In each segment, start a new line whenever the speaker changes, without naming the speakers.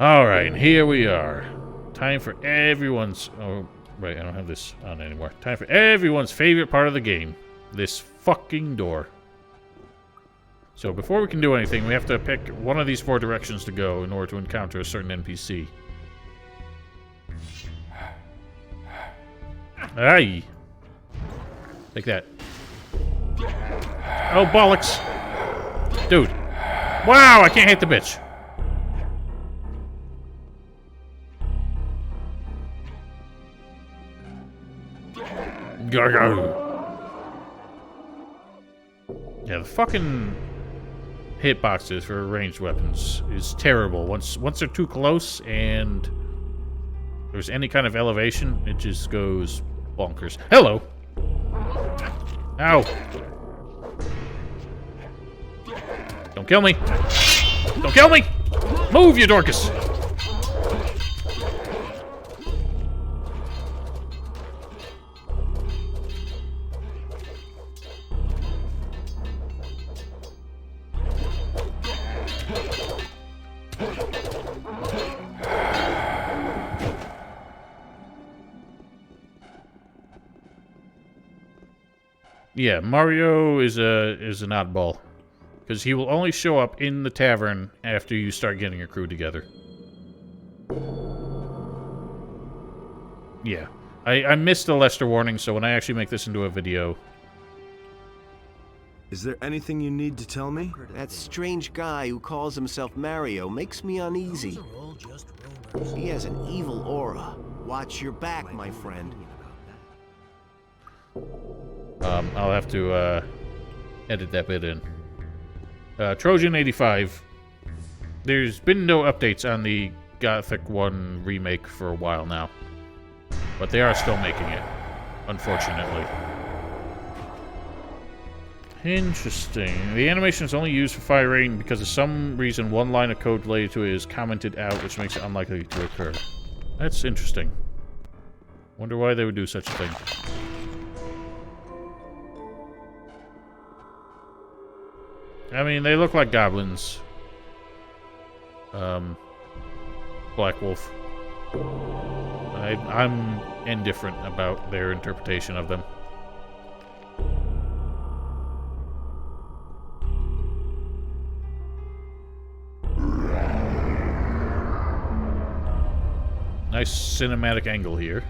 Alright, here we are. Time for everyone's... Oh, right, I don't have this on anymore. Time for everyone's favorite part of the game. This fucking door. So before we can do anything, we have to pick one of these 4 directions to go in order to encounter a certain NPC. Aye. Take that. Oh, bollocks. Dude. Wow, I can't hit the bitch. Yeah, the fucking hitboxes for ranged weapons is terrible. Once they're too close and there's any kind of elevation, it just goes bonkers. Hello! Ow! Don't kill me! Don't kill me! Move, you Dorcas! Yeah, Mario is an oddball. Because he will only show up in the tavern after you start getting a crew together. Yeah. I missed the Lester warning, so when I actually make this into a video...
Is there anything you need to tell me?
That strange guy who calls himself Mario makes me uneasy. He has an evil aura. Watch your back, my friend.
I'll have to, edit that bit in. Trojan 85. There's been no updates on the Gothic 1 remake for a while now. But they are still making it, unfortunately. Interesting. The animation is only used for Fire Rain because of some reason one line of code related to it is commented out, which makes it unlikely to occur. That's interesting. Wonder why they would do such a thing. I mean, they look like goblins. Black Wolf. I'm indifferent about their interpretation of them. Nice cinematic angle here.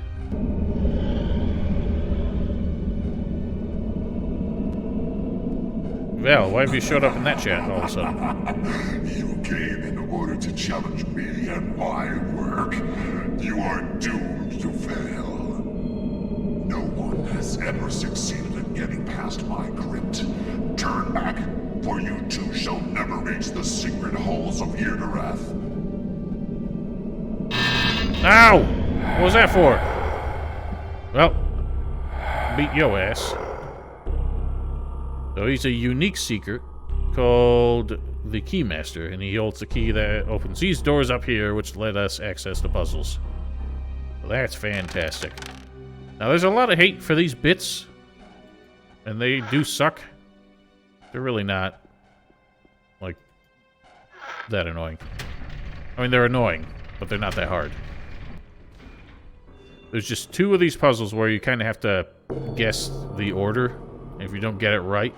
Val, why have you showed up in that chat all of a sudden?
You came in order to challenge me and my work. You are doomed to fail. No one has ever succeeded in getting past my crypt. Turn back, for you too shall never reach the secret halls of Irdorath.
Ow! What was that for? Well, beat your ass. So he's a unique secret called the Keymaster, and he holds the key that opens these doors up here, which let us access the puzzles. Well, that's fantastic. Now, there's a lot of hate for these bits, and they do suck. They're really not, like, that annoying. I mean, they're annoying, but they're not that hard. There's just 2 of these puzzles where you kind of have to guess the order. If you don't get it right,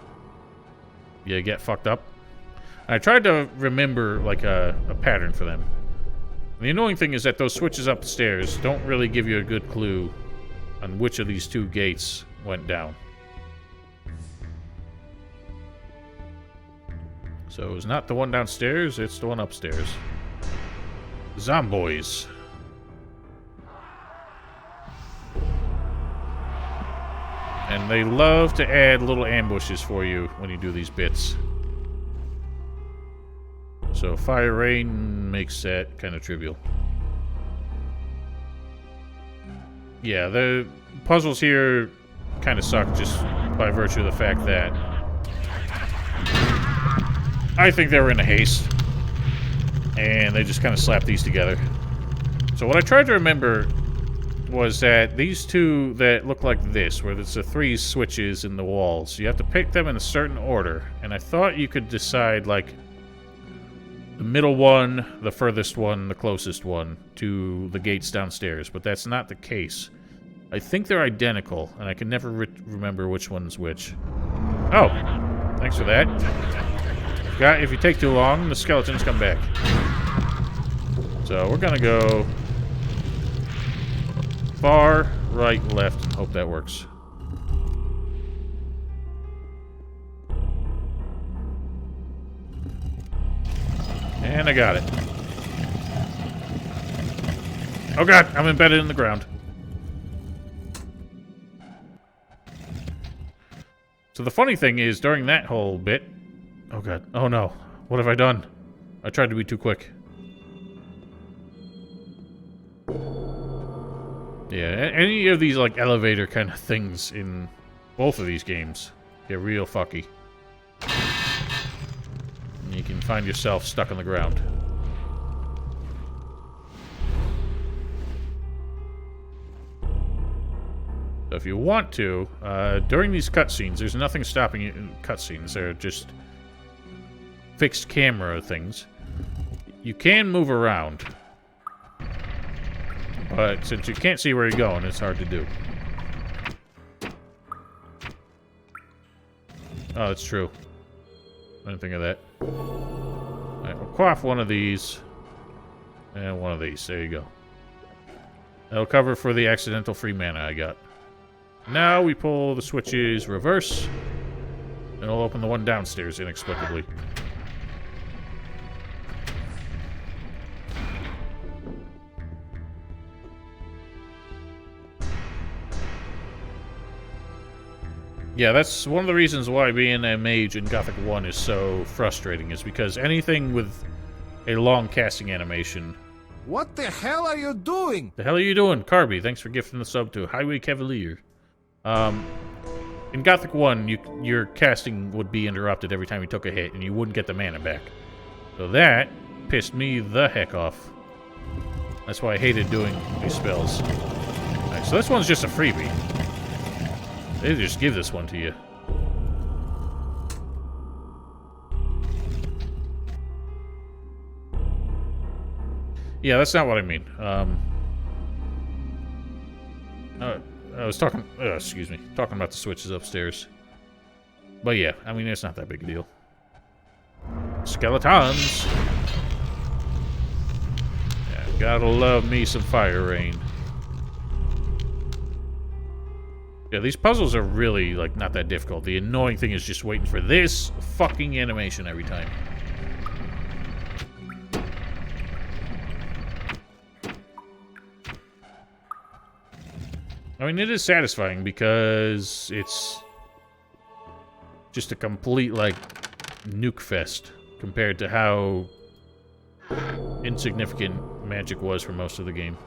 you get fucked up. I tried to remember, like, a pattern for them. The annoying thing is that those switches upstairs don't really give you a good clue on which of these 2 gates went down. So it's not the one downstairs, it's the one upstairs. Zomboys. And they love to add little ambushes for you when you do these bits. So Fire Rain makes that kind of trivial. Yeah, the puzzles here kind of suck just by virtue of the fact that I think they were in a haste. And they just kind of slapped these together. So what I tried to remember was that these 2 that look like this, where there's the 3 switches in the walls, you have to pick them in a certain order. And I thought you could decide, like, the middle one, the furthest one, the closest one to the gates downstairs, but that's not the case. I think they're identical, and I can never remember which one's which. Oh, thanks for that. If you take too long, the skeletons come back. So we're gonna go far, right, left, and hope that works. And I got it. Oh god, I'm embedded in the ground. So the funny thing is, during that whole bit... Oh god, oh no. What have I done? I tried to be too quick. Yeah, any of these, like, elevator kind of things in both of these games get real fucky. And you can find yourself stuck on the ground. So if you want to, during these cutscenes, there's nothing stopping you in cutscenes. They're just fixed camera things. You can move around. But since you can't see where you're going, it's hard to do. Oh, that's true. I didn't think of that. Alright, we'll quaff one of these. And one of these. There you go. That'll cover for the accidental free mana I got. Now we pull the switches reverse. And it'll open the one downstairs inexplicably. Yeah, that's one of the reasons why being a mage in Gothic 1 is so frustrating, is because anything with a long casting animation...
What the hell are you doing?
The hell are you doing? Carby, thanks for gifting the sub to Highway Cavalier. In Gothic 1, your casting would be interrupted every time you took a hit, and you wouldn't get the mana back. So that pissed me the heck off. That's why I hated doing these spells. Alright, so this one's just a freebie. They just give this one to you. Yeah, that's not what I mean. I was talking... excuse me. Talking about the switches upstairs. But yeah, I mean, it's not that big a deal. Skeletons! Yeah, gotta love me some fire rain. Yeah, these puzzles are really, like, not that difficult. The annoying thing is just waiting for this fucking animation every time. I mean, it is satisfying because it's just a complete, like, nuke fest compared to how insignificant magic was for most of the game.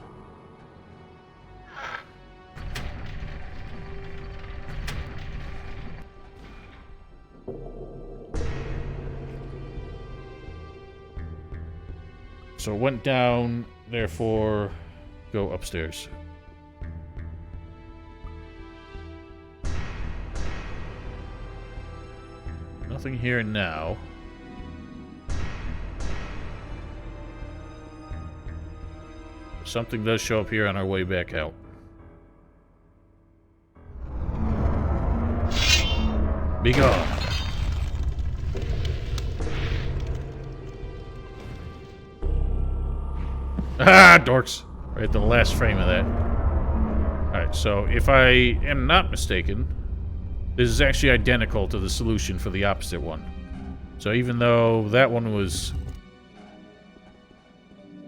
So it went down, therefore, go upstairs. Nothing here now. Something does show up here on our way back out. Be gone. Ah, dorks! Right at the last frame of that. Alright, so if I am not mistaken, this is actually identical to the solution for the opposite one. So even though that one was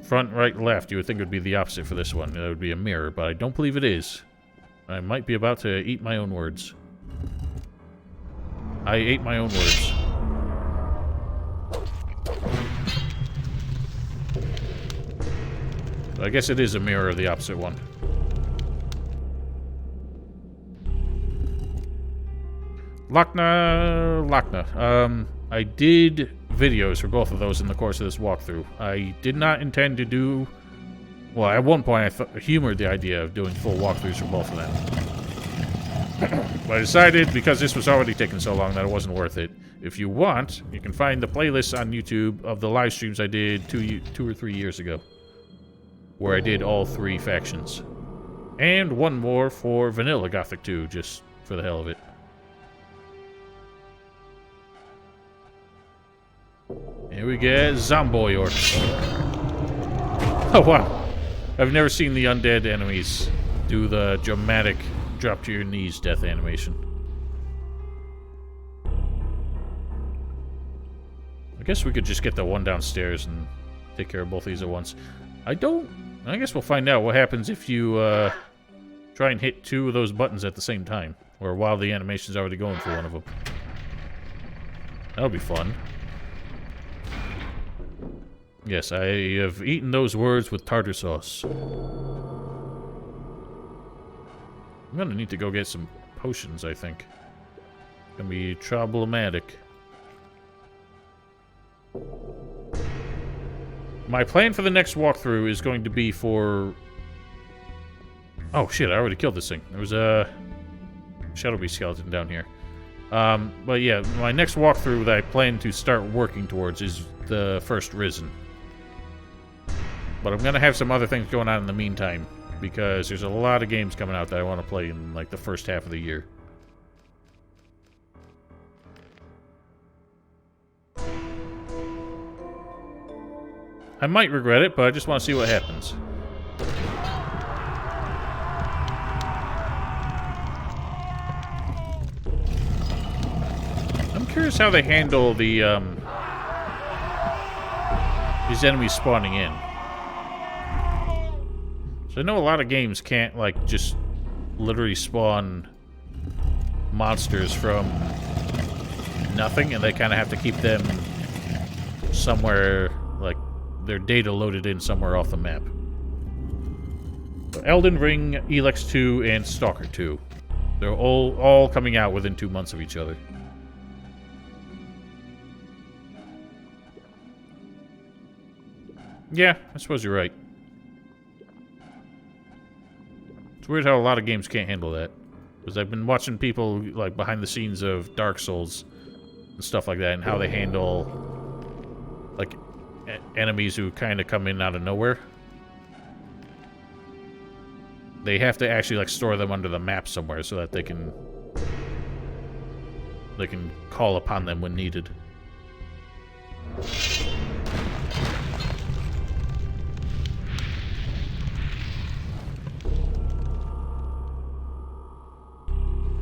front, right, left, you would think it would be the opposite for this one. It would be a mirror, but I don't believe it is. I might be about to eat my own words. I ate my own words. So I guess it is a mirror of the opposite one. Lochna. I did videos for both of those in the course of this walkthrough. I did not intend to do... Well, at one point I humored the idea of doing full walkthroughs for both of them. But I decided, because this was already taking so long, that it wasn't worth it. If you want, you can find the playlist on YouTube of the live streams I did 2 or 3 years ago, where I did all 3 factions. And one more for Vanilla Gothic 2, just for the hell of it. Here we get Zomboy Orcs. Oh, wow. I've never seen the undead enemies do the dramatic drop to your knees death animation. I guess we could just get the one downstairs and take care of both these at once. I guess we'll find out what happens if you try and hit 2 of those buttons at the same time, or while the animation's already going for one of them. That'll be fun. Yes, I have eaten those words with tartar sauce. I'm gonna need to go get some potions, I think. Gonna be problematic. My plan for the next walkthrough is going to be for... Oh shit, I already killed this thing. There was a Shadow Beast skeleton down here. But yeah, my next walkthrough that I plan to start working towards is the first Risen. But I'm gonna have some other things going on in the meantime, because there's a lot of games coming out that I want to play in, like, the first half of the year. I might regret it, but I just want to see what happens. I'm curious how they handle the, these enemies spawning in. So I know a lot of games can't, like, just literally spawn monsters from nothing, and they kind of have to keep them somewhere, like, their data loaded in somewhere off the map. So Elden Ring, Elex 2, and Stalker 2. They're all coming out within 2 months of each other. Yeah, I suppose you're right. It's weird how a lot of games can't handle that. Because I've been watching people, like, behind the scenes of Dark Souls and stuff like that, and how they handle, like, enemies who kind of come in out of nowhere. They have to actually, like, store them under the map somewhere so that they can call upon them when needed.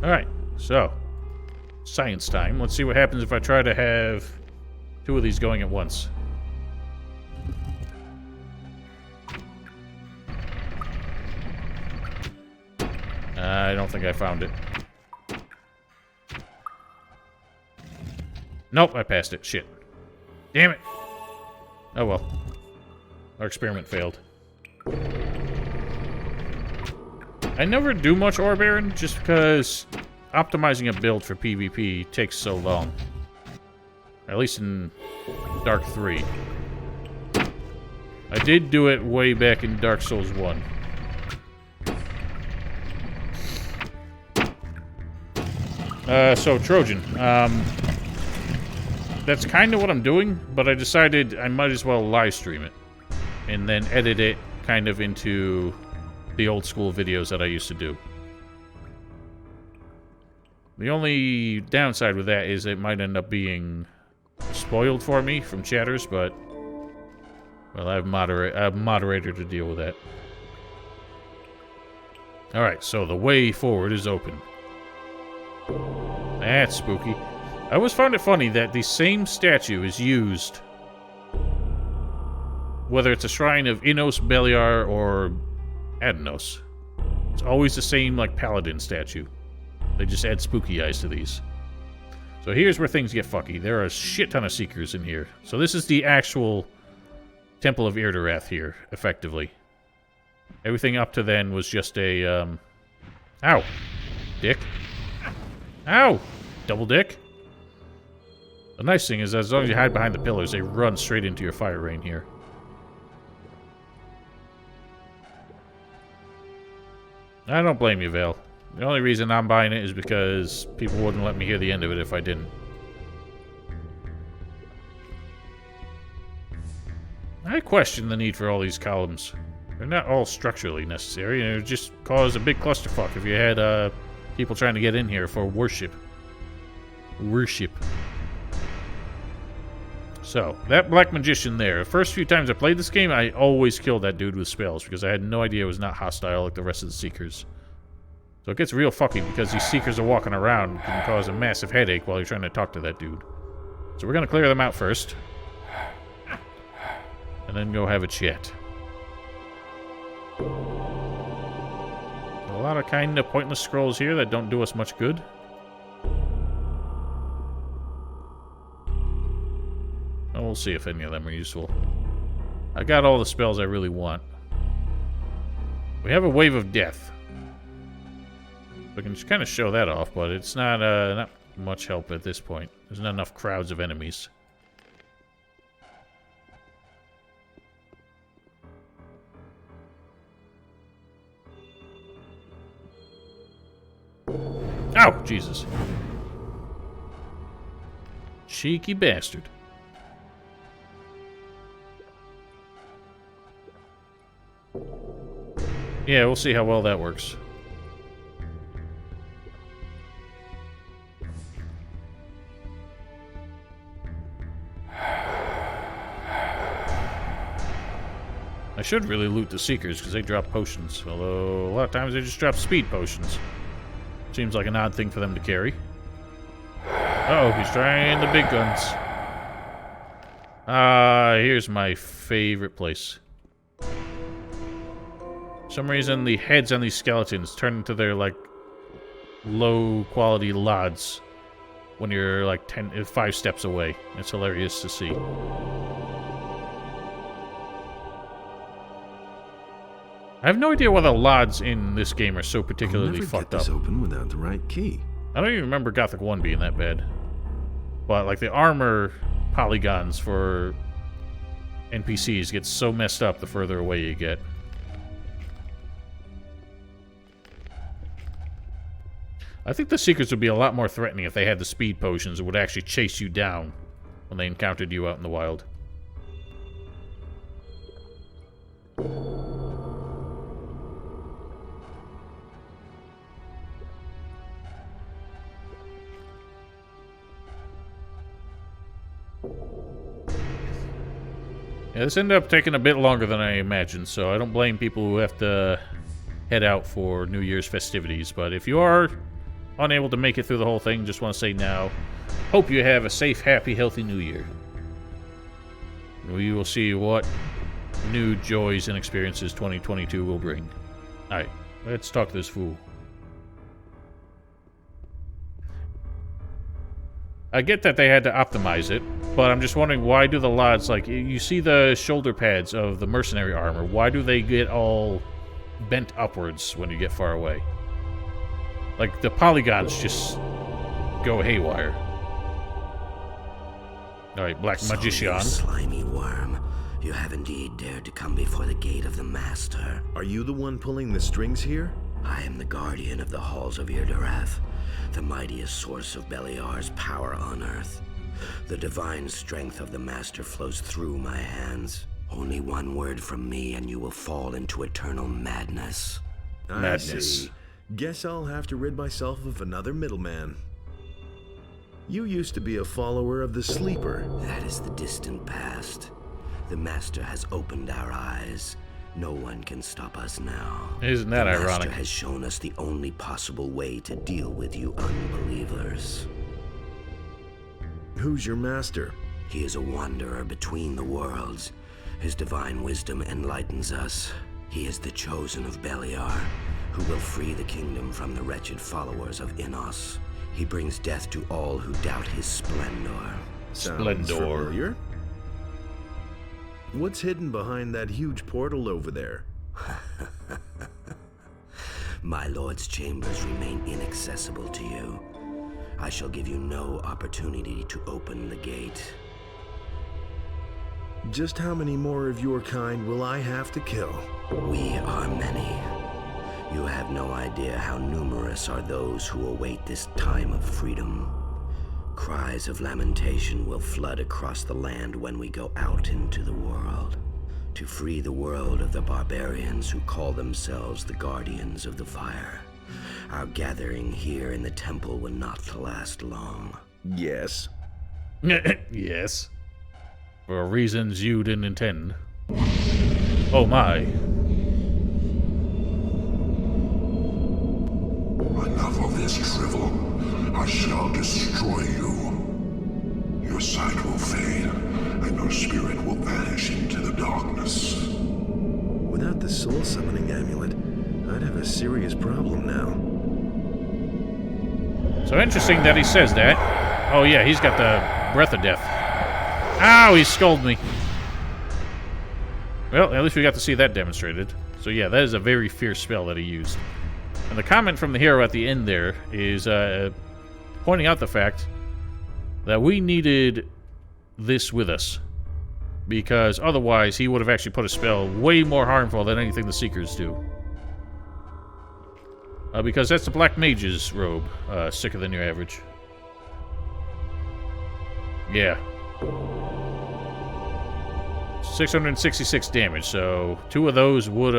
Alright, so science time. Let's see what happens if I try to have 2 of these going at once. I don't think I found it. Nope, I passed it. Shit. Damn it. Oh well. Our experiment failed. I never do much Ore Baron, just because optimizing a build for PvP takes so long. At least in Dark 3. I did do it way back in Dark Souls 1. So Trojan. That's kind of what I'm doing, but I decided I might as well live stream it. And then edit it kind of into the old school videos that I used to do. The only downside with that is it might end up being spoiled for me from chatters, but well, I have a moderator to deal with that. Alright, so the way forward is open. That's spooky. I always found it funny that the same statue is used, whether it's a shrine of Innos, Beliar, or Adnos. It's always the same, like, paladin statue. They just add spooky eyes to these. So here's where things get fucky. There are a shit ton of Seekers in here. So this is the actual Temple of Irdorath here, effectively. Everything up to then was just a, Ow! Dick. Ow! Double dick. The nice thing is, as long as you hide behind the pillars, they run straight into your fire rain here. I don't blame you, Vale. The only reason I'm buying it is because people wouldn't let me hear the end of it if I didn't. I question the need for all these columns. They're not all structurally necessary, and it would just cause a big clusterfuck if you had people trying to get in here for worship. So, that Black Magician there. The first few times I played this game, I always killed that dude with spells because I had no idea it was not hostile like the rest of the Seekers. So it gets real fucky because these Seekers are walking around and can cause a massive headache while you're trying to talk to that dude. So we're going to clear them out first. And then go have a chat. A lot of kind of pointless scrolls here that don't do us much good. And we'll see if any of them are useful. I got all the spells I really want. We have a Wave of Death. We can kind of show that off, but it's not much help at this point. There's not enough crowds of enemies. Ow! Jesus. Cheeky bastard. Yeah, we'll see how well that works. I should really loot the Seekers because they drop potions, although a lot of times they just drop speed potions. Seems like an odd thing for them to carry. Uh-oh, he's trying the big guns. Here's my favorite place. For some reason, the heads on these skeletons turn into their, like, low-quality lods when you're, like, 5 steps away. It's hilarious to see. I have no idea why the LODs in this game are so particularly fucked up.
I'll never get this open without the right key.
I don't even remember Gothic 1 being that bad. But, like, the armor polygons for NPCs get so messed up the further away you get. I think the Seekers would be a lot more threatening if they had the speed potions that would actually chase you down when they encountered you out in the wild. Yeah, this ended up taking a bit longer than I imagined, so I don't blame people who have to head out for New Year's festivities. But if you are unable to make it through the whole thing, just want to say now, hope you have a safe, happy, healthy New Year. We will see what new joys and experiences 2022 will bring. Alright, let's talk to this fool. I get that they had to optimize it, but I'm just wondering, why do the LODs, like, you see the shoulder pads of the mercenary armor, why do they get all bent upwards when you get far away? Like, the polygons just go haywire. Alright, Black Magician.
Slimy worm, you have indeed dared to come before the gate of the Master.
Are you the one pulling the strings here?
I am the guardian of the Halls of Irdorath, the mightiest source of Beliar's power on Earth. The divine strength of the Master flows through my hands. Only one word from me and you will fall into eternal madness.
I see. Guess I'll have to rid myself of another middleman. You used to be a follower of the Sleeper.
That is the distant past. The Master has opened our eyes. No one can stop us now.
Isn't that ironic?
The Master has shown us the only possible way to deal with you unbelievers.
Who's your master?
He is a wanderer between the worlds. His divine wisdom enlightens us. He is the chosen of Beliar, who will free the kingdom from the wretched followers of Innos. He brings death to all who doubt his splendor.
Sounds familiar. What's hidden behind that huge portal over there?
My lord's chambers remain inaccessible to you. I shall give you no opportunity to open the gate.
Just how many more of your kind will I have to kill?
We are many. You have no idea how numerous are those who await this time of freedom. Cries of lamentation will flood across the land when we go out into the world, to free the world of the barbarians who call themselves the Guardians of the Fire. Our gathering here in the temple will not last long.
Yes.
Yes. For reasons you didn't intend. Oh my.
Enough of this drivel. I shall destroy you. Your sight will fade, and your spirit will vanish into the darkness.
Without the soul summoning amulet, I'd have a serious problem now.
So interesting that he says that. Oh yeah, he's got the breath of death. Ow, he scolded me. Well, at least we got to see that demonstrated. So yeah, that is a very fierce spell that he used. And the comment from the hero at the end there is pointing out the fact that we needed this with us. Because otherwise, he would have actually put a spell way more harmful than anything the Seekers do. Because that's the Black Mage's robe. Sicker than your average. Yeah. 666 damage, so 2 of those would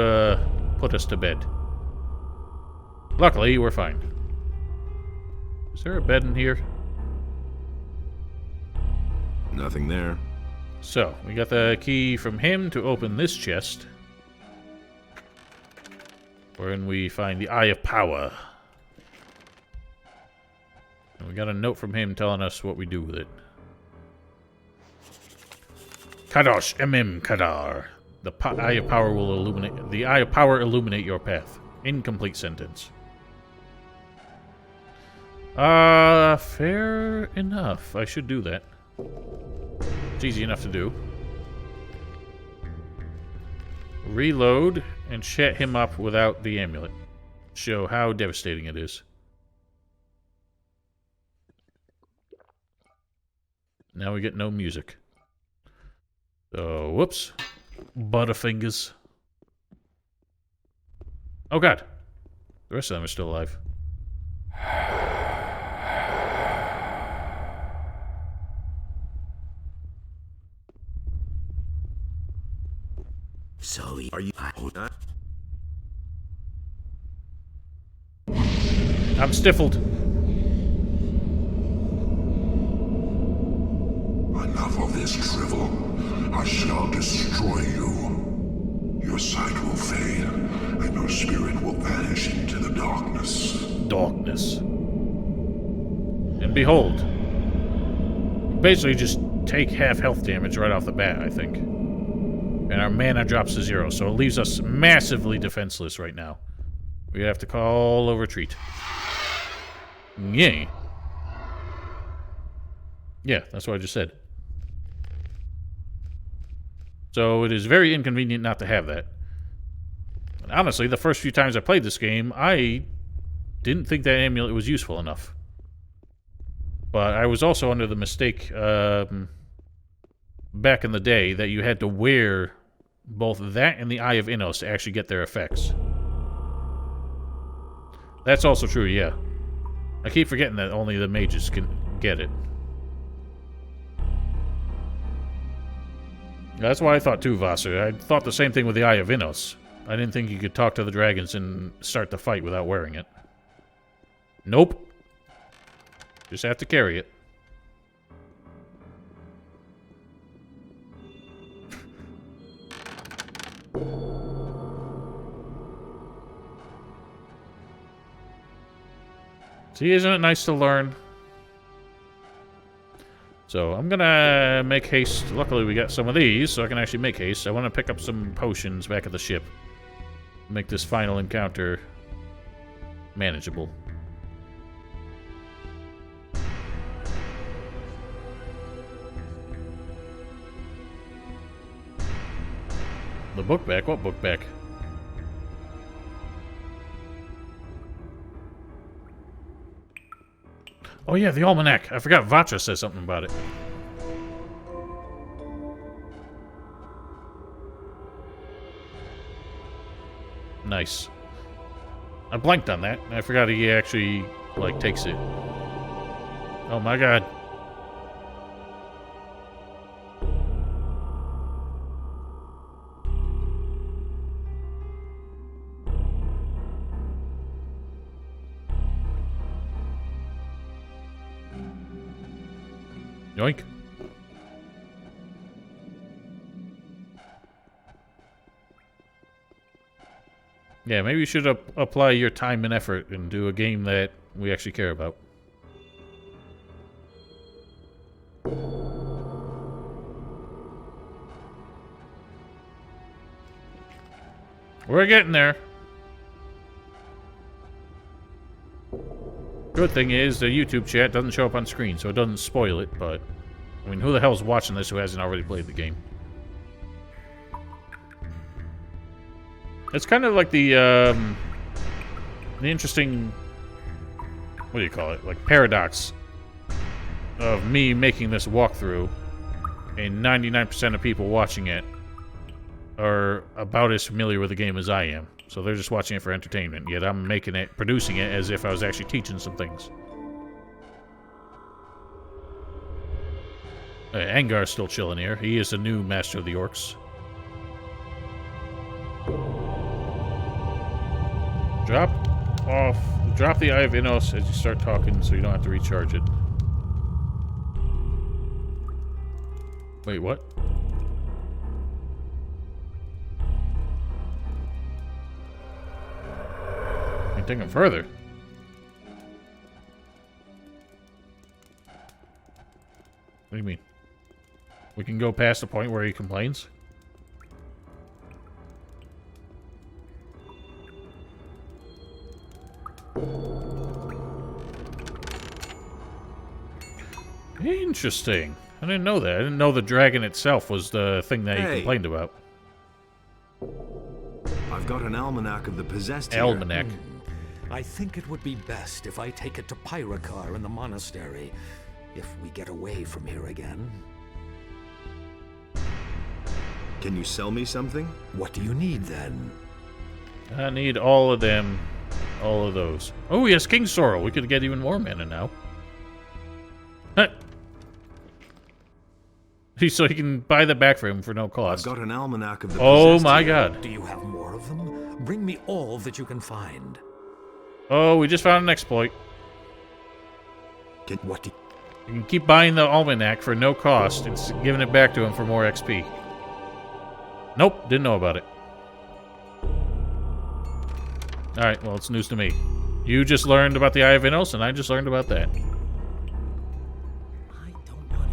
put us to bed. Luckily, we're fine. Is there a bed in here?
Nothing there.
So, we got the key from him to open this chest. Wherein we find the Eye of Power. And we got a note from him telling us what we do with it. Kadosh Emim Kadar. The Eye of Power will illuminate. The Eye of Power illuminate your path. Incomplete sentence. Fair enough. I should do that. It's easy enough to do. Reload and chat him up without the amulet. Show how devastating it is. Now we get no music. So, whoops. Butterfingers. Oh god. The rest of them are still alive.
So
Are you...
I'm stifled.
Enough of this drivel. I shall destroy you. Your sight will fade, and your spirit will vanish into the darkness.
Darkness. And behold. Basically just take half health damage right off the bat, I think. And our mana drops to 0, so it leaves us massively defenseless right now. We have to call a retreat. Yay. Yeah, that's what I just said. So it is very inconvenient not to have that. And honestly, the first few times I played this game, I didn't think that amulet was useful enough. But I was also under the mistake back in the day that you had to wear both that and the Eye of Innos to actually get their effects. That's also true, yeah. I keep forgetting that only the mages can get it. That's what I thought too, Vassar. I thought the same thing with the Eye of Innos. I didn't think you could talk to the dragons and start the fight without wearing it. Nope. Just have to carry it. See, isn't it nice to learn? So, I'm gonna make haste. Luckily, we got some of these, so I can actually make haste. I want to pick up some potions back at the ship. Make this final encounter manageable. The book back? What book back? Oh yeah, the almanac. I forgot Vatra says something about it. Nice. I blanked on that. I forgot he actually, like, takes it. Oh my god. Yoink. Yeah, maybe you should apply your time and effort and do a game that we actually care about. We're getting there. Good thing is the YouTube chat doesn't show up on screen, so it doesn't spoil it, but... I mean, who the hell's watching this who hasn't already played the game? It's kind of like the interesting... What do you call it? Like, paradox of me making this walkthrough, and 99% of people watching it are about as familiar with the game as I am. So they're just watching it for entertainment, yet I'm making it, producing it as if I was actually teaching some things. Angar's still chilling here. He is the new Master of the Orcs. Drop the Eye of Innos as you start talking so you don't have to recharge it. Wait, what? I can take him further. What do you mean? We can go past the point where he complains? Interesting. I didn't know that. I didn't know the dragon itself was the thing that he complained about.
I've got an almanac of the possessed here.
Almanac.
I think it would be best if I take it to Pyrakar in the monastery, if we get away from here again.
Can you sell me something?
What do you need, then?
I need all of them. All of those. Oh, yes, King Sorrel. We could get even more mana now. Huh. So he can buy that back for him for no cost.
I've got an almanac of the
Oh my
here.
god.
Do you have more of them? Bring me all that you can find.
Oh, we just found an exploit.
What do
You can keep buying the almanac for no cost and giving it back to him for more XP. Nope, didn't know about it. Alright, well, it's news to me. You just learned about the Eye of Innos, and I just learned about that.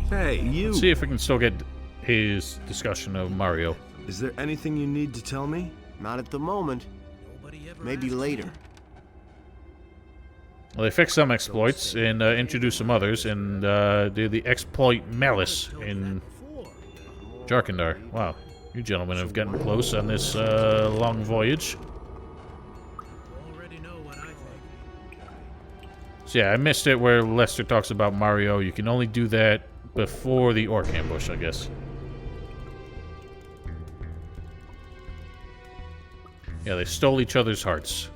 Hey, you!
Let's see if we can still get his discussion of Mario.
Is there anything you need to tell me?
Not at the moment. Maybe later.
Well, they fixed some exploits and introduced some others, and did the exploit Malice in Jarkandar. Wow, you gentlemen have gotten close on this long voyage. So yeah, I missed it where Lester talks about Mario. You can only do that before the orc ambush, I guess. Yeah, they stole each other's hearts.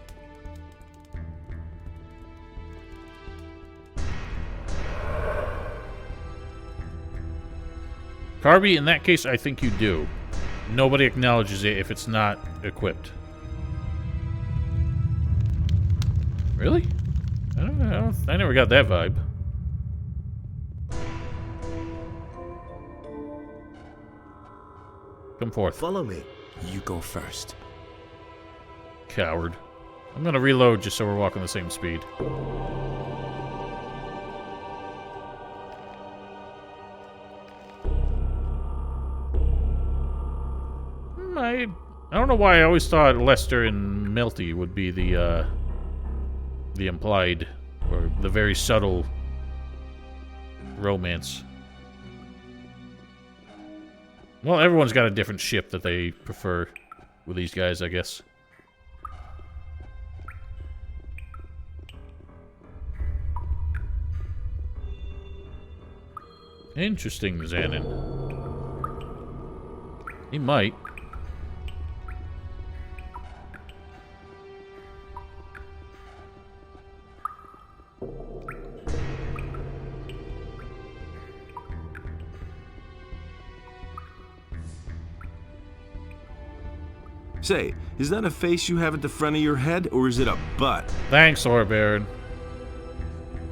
Carby, in that case, I think you do. Nobody acknowledges it if it's not equipped. Really? I never got that vibe. Come forth.
Follow me.
you go first?
Coward. I'm gonna reload just so we're walking the same speed. I don't know why I always thought Lester and Melty would be the implied, or the very subtle romance. Well, everyone's got a different ship that they prefer with these guys, I guess. Interesting, Xanon. He might.
Say, is that a face you have at the front of your head, or is it a butt?
Thanks, Aura Baron.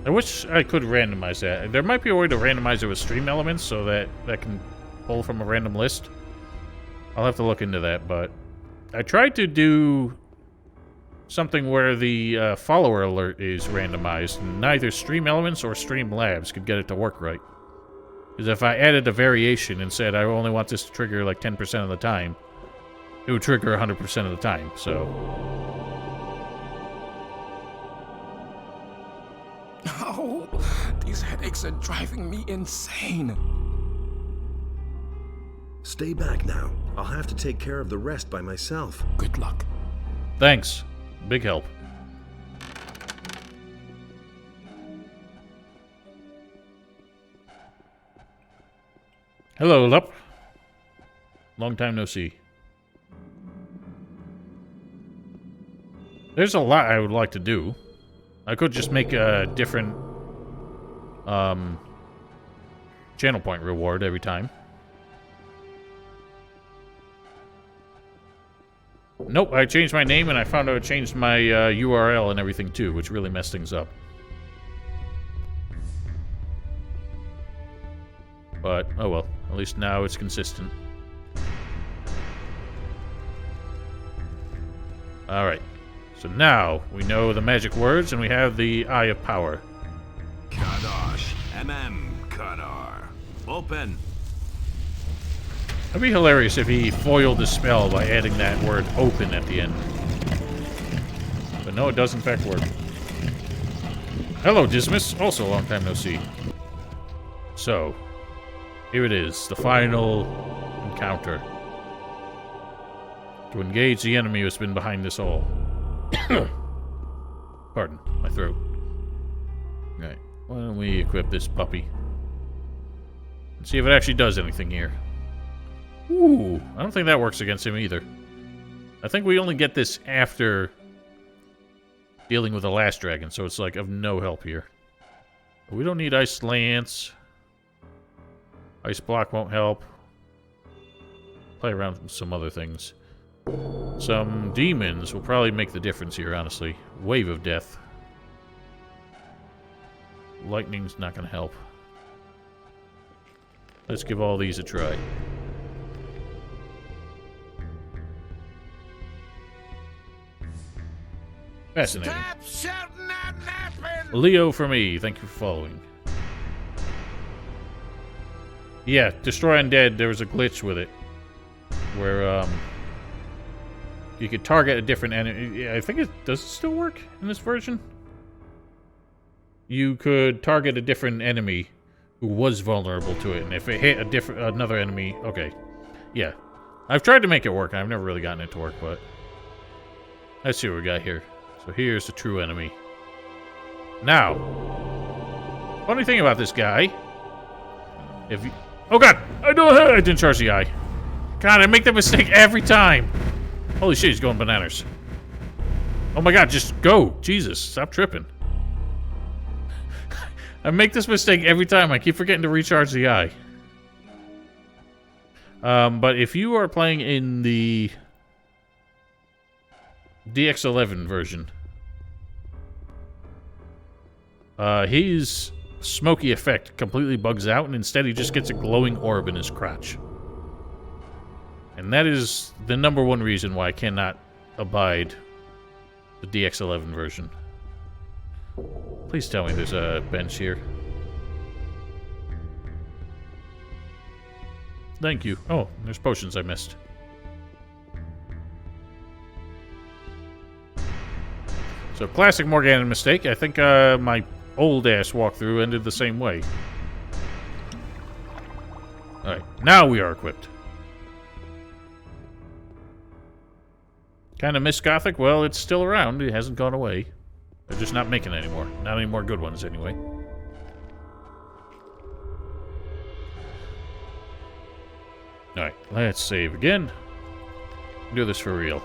I wish I could randomize that. There might be a way to randomize it with stream elements so that that can pull from a random list. I'll have to look into that, but I tried to do something where the follower alert is randomized, and neither stream elements or stream labs could get it to work right. Because if I added a variation and said I only want this to trigger like 10% of the time, it would trigger 100% of the time, so...
Oh, these headaches are driving me insane.
Stay back now. I'll have to take care of the rest by myself.
Good luck.
Thanks. Big help. Hello, Lup. Long time no see. There's a lot I would like to do. I could just make a different channel point reward every time. Nope, I changed my name and I found out I changed my URL and everything too, which really messed things up. But, oh well, at least now it's consistent. Alright, so now we know the magic words and we have the Eye of Power.
Kadosh, Kadar. Open.
It'd be hilarious if he foiled the spell by adding that word open at the end. But no, it does in fact work. Hello, Dismas. Also a long time no see. So, here it is, the final encounter. To engage the enemy who's been behind this all. Pardon, my throat. Alright, why don't we equip this puppy? And see if it actually does anything here. Ooh, I don't think that works against him either. I think we only get this after dealing with the last dragon, so it's like of no help here. We don't need Ice Lance. Ice Block won't help. Play around with some other things. Some demons will probably make the difference here, honestly. Wave of Death. Lightning's not going to help. Let's give all these a try. Fascinating.
Stop shouting and napping!
Leo for me, thank you for following. Yeah, Destroy Undead, there was a glitch with it. Where, you could target a different enemy. I think does it still work in this version? You could target a different enemy who was vulnerable to it, and if it hit another enemy, okay. Yeah. I've tried to make it work, and I've never really gotten it to work, but... Let's see what we got here. So here's the true enemy. Now, funny thing about this guy, if you... Oh god! I didn't charge the eye. God, I make that mistake every time. Holy shit, he's going bananas. Oh my god, just go. Jesus, stop tripping. I make this mistake every time. I keep forgetting to recharge the eye. But if you are playing in the DX11 version, his smoky effect completely bugs out, and instead he just gets a glowing orb in his crotch. And that is the #1 reason why I cannot abide the DX11 version. Please tell me there's a bench here. Thank you. Oh, there's potions I missed. So, classic Morgana mistake. I think my old-ass walkthrough ended the same way. Alright, now we are equipped. Kind of miss Gothic? Well, it's still around. It hasn't gone away. They're just not making anymore. Not any more good ones, anyway. Alright, let's save again. Do this for real.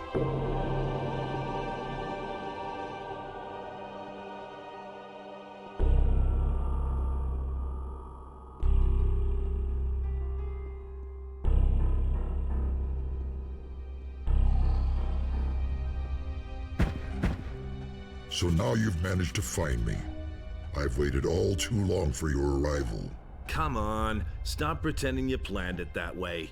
So now you've managed to find me. I've waited all too long for your arrival.
Come on, stop pretending you planned it that way.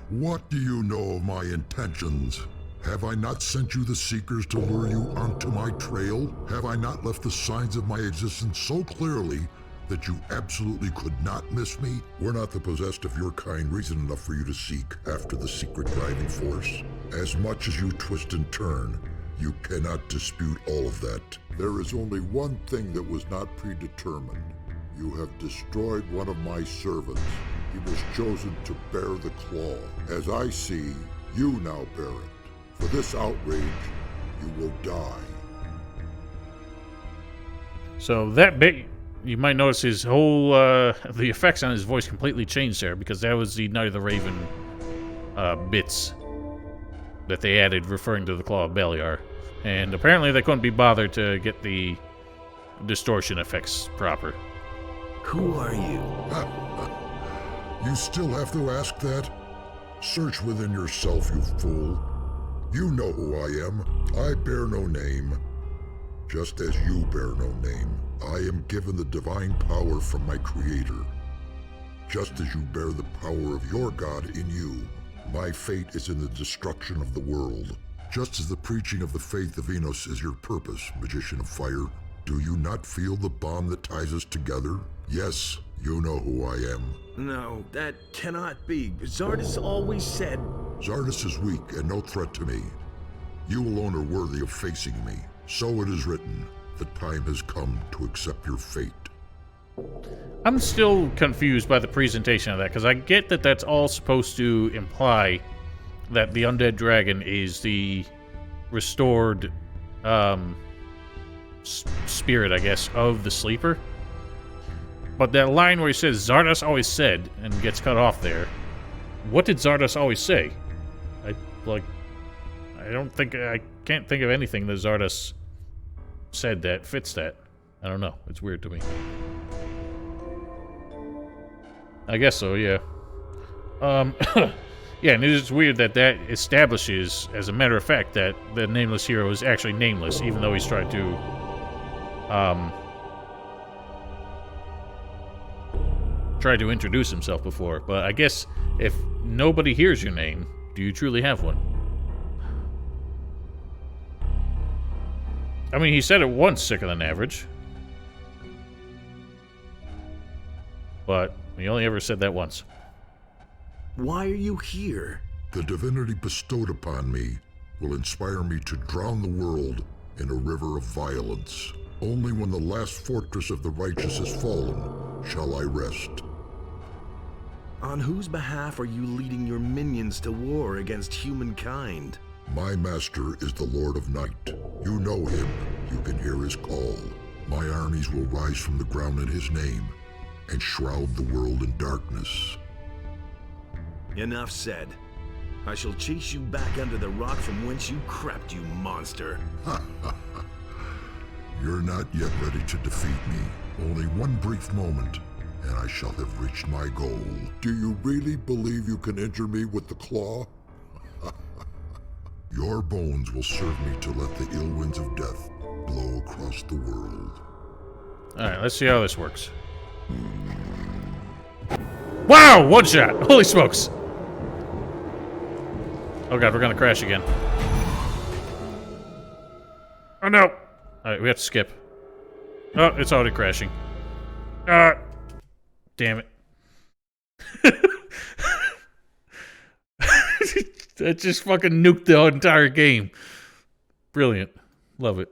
What do you know of my intentions? Have I not sent you the Seekers to lure you onto my trail? Have I not left the signs of my existence so clearly that you absolutely could not miss me? Were not the possessed of your kind reason enough for you to seek after the secret driving force? As much as you twist and turn, you cannot dispute all of that. There is only one thing that was not predetermined. You have destroyed one of my servants. He was chosen to bear the claw. As I see, you now bear it. For this outrage, you will die.
So that bit, you might notice his whole, the effects on his voice completely changed there, because that was the Night of the Raven bits that they added referring to the Claw of Beliar. And apparently they couldn't be bothered to get the distortion effects proper.
Who are you?
You still have to ask that? Search within yourself, you fool. You know who I am. I bear no name. Just as you bear no name, I am given the divine power from my Creator. Just as you bear the power of your God in you, my fate is in the destruction of the world. Just as the preaching of the faith of Enos is your purpose, Magician of Fire, do you not feel the bond that ties us together? Yes, you know who I am.
No, that cannot be. Zardas always said...
Zardas is weak and no threat to me. You alone are worthy of facing me. So it is written, the time has come to accept your fate.
I'm still confused by the presentation of that, because I get that that's all supposed to imply that the undead dragon is the restored spirit, I guess, of the sleeper. But that line where he says, Zardas always said, and gets cut off there, what did Zardas always say? I can't think of anything that Zardas said that fits that. I don't know. It's weird to me. I guess so, yeah. Yeah, and it is weird that that establishes, as a matter of fact, that the nameless hero is actually nameless, even though he's tried to, tried to introduce himself before. But I guess if nobody hears your name, do you truly have one? I mean, he said it once, sicker than average. But he only ever said that once.
Why are you here?
The divinity bestowed upon me will inspire me to drown the world in a river of violence. Only when the last fortress of the righteous is fallen shall I rest.
On whose behalf are you leading your minions to war against humankind?
My master is the Lord of Night. You know him. You can hear his call. My armies will rise from the ground in his name and shroud the world in darkness.
Enough said. I shall chase you back under the rock from whence you crept, you monster.
You're not yet ready to defeat me. Only one brief moment, and I shall have reached my goal. Do you really believe you can injure me with the claw? Your bones will serve me to let the ill winds of death blow across the world.
Alright, let's see how this works. Wow! One shot! Holy smokes! Oh god, we're gonna crash again. Oh no! Alright, we have to skip. Oh, it's already crashing. Damn it. That just fucking nuked the entire game. Brilliant. Love it.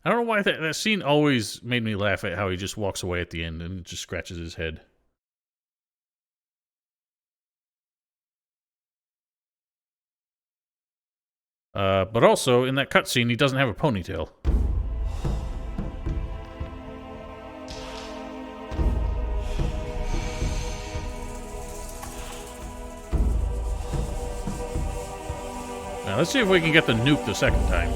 I don't know why that scene always made me laugh at how he just walks away at the end and just scratches his head. But also, in that cutscene, he doesn't have a ponytail. Now, let's see if we can get the nuke the second time.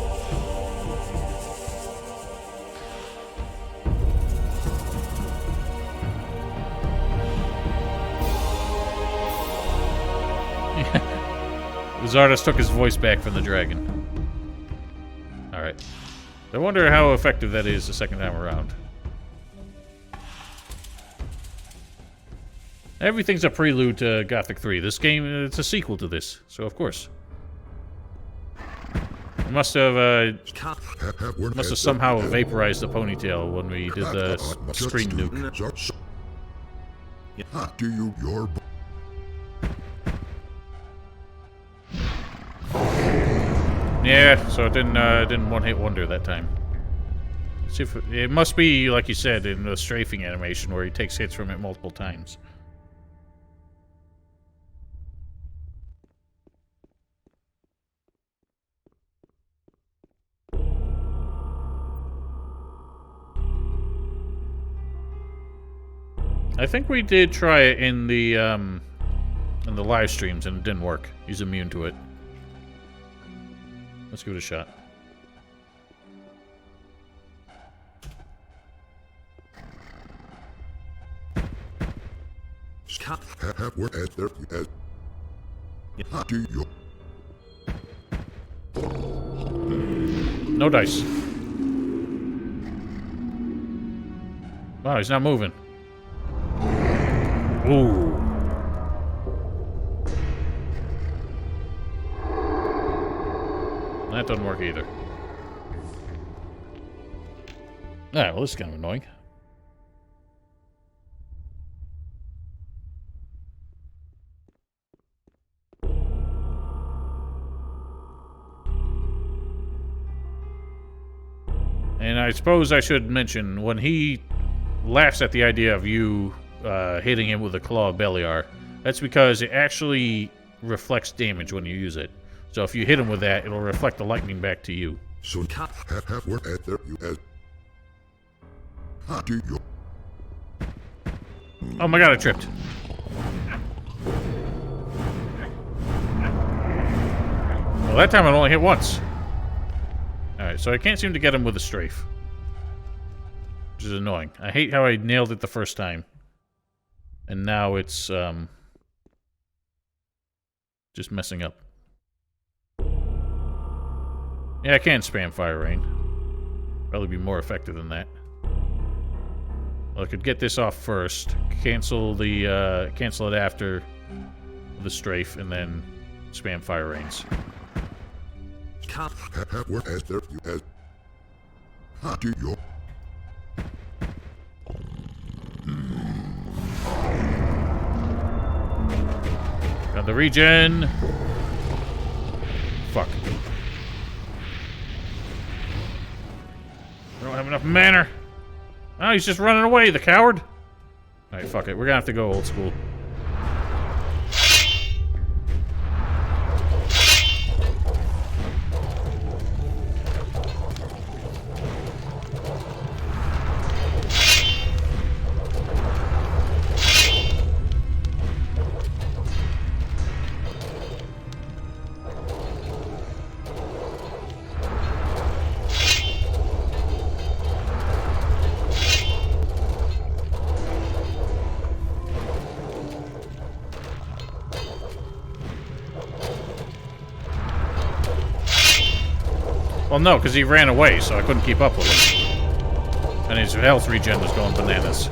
Zardas took his voice back from the dragon. Alright. I wonder how effective that is the second time around. Everything's a prelude to Gothic 3. This game, it's a sequel to this, so of course. We must have somehow vaporized the ponytail when we did the screen nuke. Yeah, so it didn't one-hit wonder that time. See if it must be, like you said, in the strafing animation where he takes hits from it multiple times. I think we did try it in the live streams and it didn't work. He's immune to it. Let's give it a shot. No dice. Wow, he's not moving. Ooh. That doesn't work either. Ah, well, this is kind of annoying. And I suppose I should mention, when he laughs at the idea of you hitting him with a claw of Beliar, that's because it actually reflects damage when you use it. So if you hit him with that, it'll reflect the lightning back to you. Oh my god, I tripped. Well, that time it only hit once. Alright, so I can't seem to get him with a strafe. Which is annoying. I hate how I nailed it the first time. And now it's, just messing up. Yeah, I can spam Fire Rain. Probably be more effective than that. Well, I could get this off first, cancel it after the strafe, and then spam Fire Rains. Got the regen. Fuck. I don't have enough mana. Oh, he's just running away, the coward. Alright, fuck it. We're gonna have to go old school. Well, no, because he ran away, so I couldn't keep up with him. And his health regen was going bananas.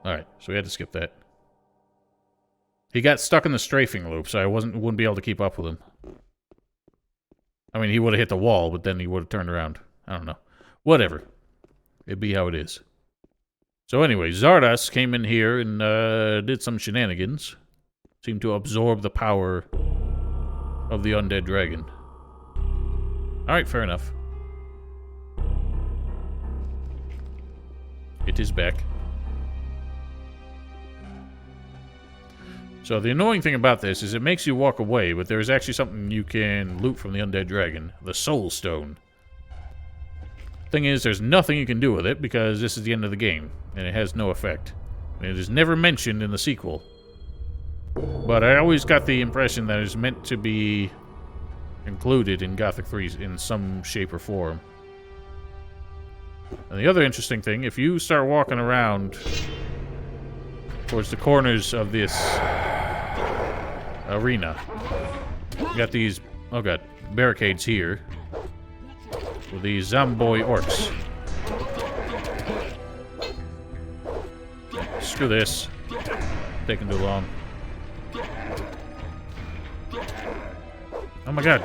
Alright, so we had to skip that. He got stuck in the strafing loop, so I wouldn't be able to keep up with him. I mean, he would have hit the wall, but then he would have turned around. I don't know. Whatever. It'd be how it is. So anyway, Zardas came in here and did some shenanigans. Seemed to absorb the power of the undead dragon. Alright, fair enough. It is back. So the annoying thing about this is it makes you walk away, but there is actually something you can loot from the undead dragon. The Soul Stone. Thing is, there's nothing you can do with it because this is the end of the game, and it has no effect. And it is never mentioned in the sequel. But I always got the impression that it's meant to be included in Gothic 3 in some shape or form. And the other interesting thing, if you start walking around towards the corners of this arena, you got these, oh god, barricades here with these zomboid orcs. Screw this. Taking too long. Oh my god.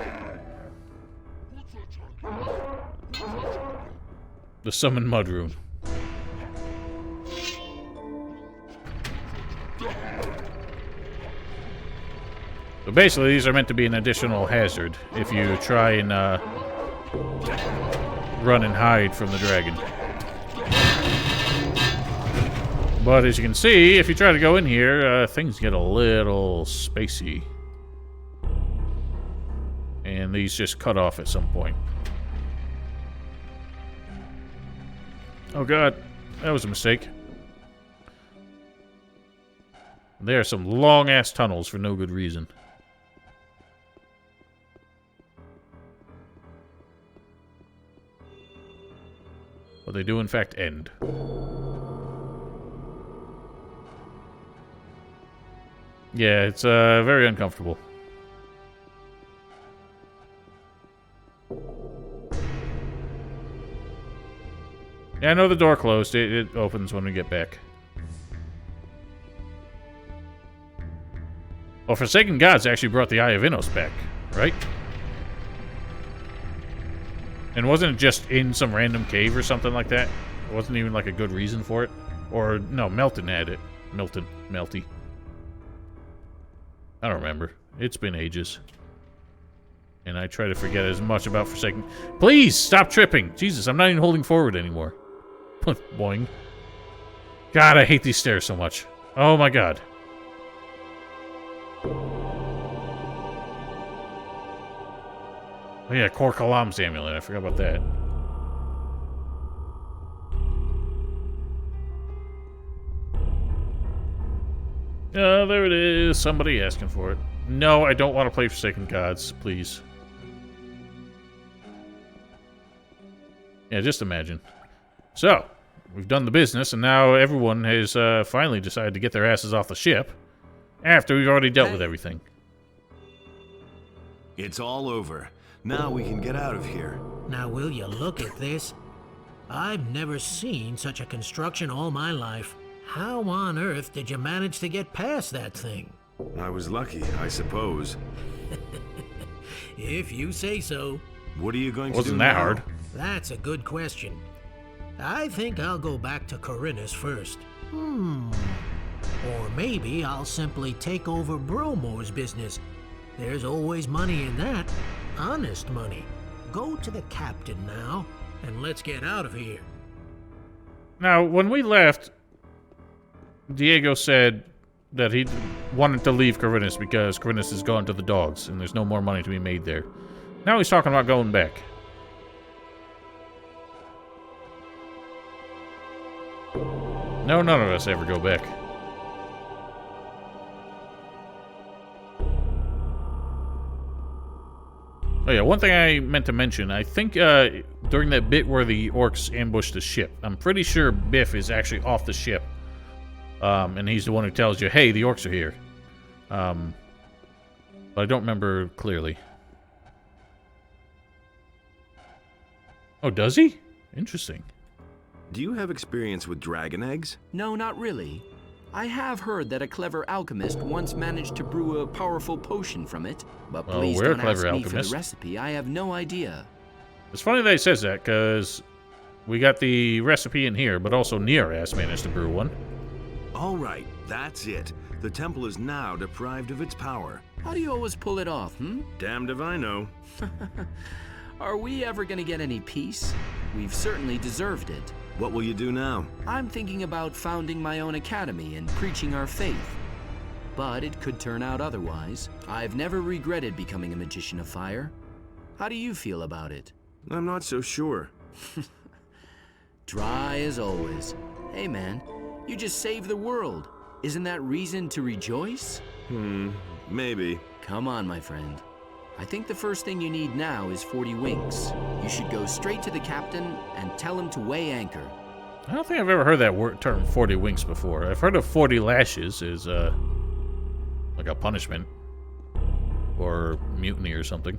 The Summon Mud Rune. So basically, these are meant to be an additional hazard if you try and run and hide from the dragon. But as you can see, if you try to go in here, things get a little spacey. And these just cut off at some point. Oh god, that was a mistake. There are some long-ass tunnels for no good reason. But they do in fact end. Yeah, it's very uncomfortable. Yeah, I know the door closed. It opens when we get back. Well, Forsaken Gods actually brought the Eye of Innos back, right? And wasn't it just in some random cave or something like that? It wasn't even like a good reason for it? Or, no, Melton had it. Melty. I don't remember. It's been ages. And I try to forget as much about Forsaken... Please, stop tripping! Jesus, I'm not even holding forward anymore. Boing. God, I hate these stairs so much. Oh my god. Oh yeah, Kor Kalam's amulet. I forgot about that. There it is. Somebody asking for it. No, I don't want to play Forsaken Gods, please. Yeah, just imagine. So, we've done the business, and now everyone has finally decided to get their asses off the ship after we've already dealt with everything.
It's all over. Now we can get out of here.
Now will you look at this? I've never seen such a construction all my life. How on earth did you manage to get past that thing?
I was lucky, I suppose.
If you say so.
What are you going to do
Wasn't that
now?
hard?
That's a good question. I think I'll go back to Corinus first. Or maybe I'll simply take over Bromo's business. There's always money in that. Honest money. Go to the captain now, and let's get out of here.
Now, when we left, Diego said that he wanted to leave Corinus because Corinus has gone to the dogs, and there's no more money to be made there. Now he's talking about going back. No, none of us ever go back. Oh yeah, one thing I meant to mention, I think during that bit where the orcs ambushed the ship, I'm pretty sure Biff is actually off the ship. And he's the one who tells you, hey, the orcs are here. But I don't remember clearly. Oh, does he? Interesting.
Do you have experience with dragon eggs?
No, not really. I have heard that a clever alchemist once managed to brew a powerful potion from it, but please
we're a
don't ask
clever
me for the
alchemist.
recipe. I have no idea.
It's funny that he says that, because we got the recipe in here, but also Nearass managed to brew one.
All right, that's it. The temple is now deprived of its power.
How do you always pull it off,
Damned if I know.
Are we ever gonna get any peace? we've certainly deserved it.
What will you do now?
I'm thinking about founding my own academy and preaching our faith. But it could turn out otherwise. I've never regretted becoming a magician of fire. How do you feel about it?
I'm not so sure.
Dry as always. Hey man, you just saved the world. Isn't that reason to rejoice?
Maybe.
Come on, my friend. I think the first thing you need now is 40 winks. You should go straight to the captain and tell him to weigh anchor.
I don't think I've ever heard that term 40 winks before. I've heard of 40 lashes as like a punishment or mutiny or something.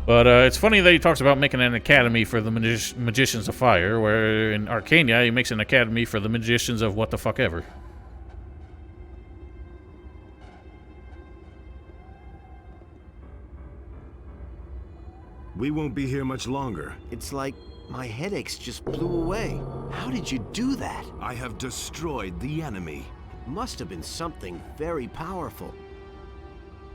But it's funny that he talks about making an academy for the magicians of fire, where in Arcania he makes an academy for the magicians of what the fuck ever.
We won't be here much longer.
It's like my headaches just blew away. How did you do that?
I have destroyed the enemy.
It must have been something very powerful.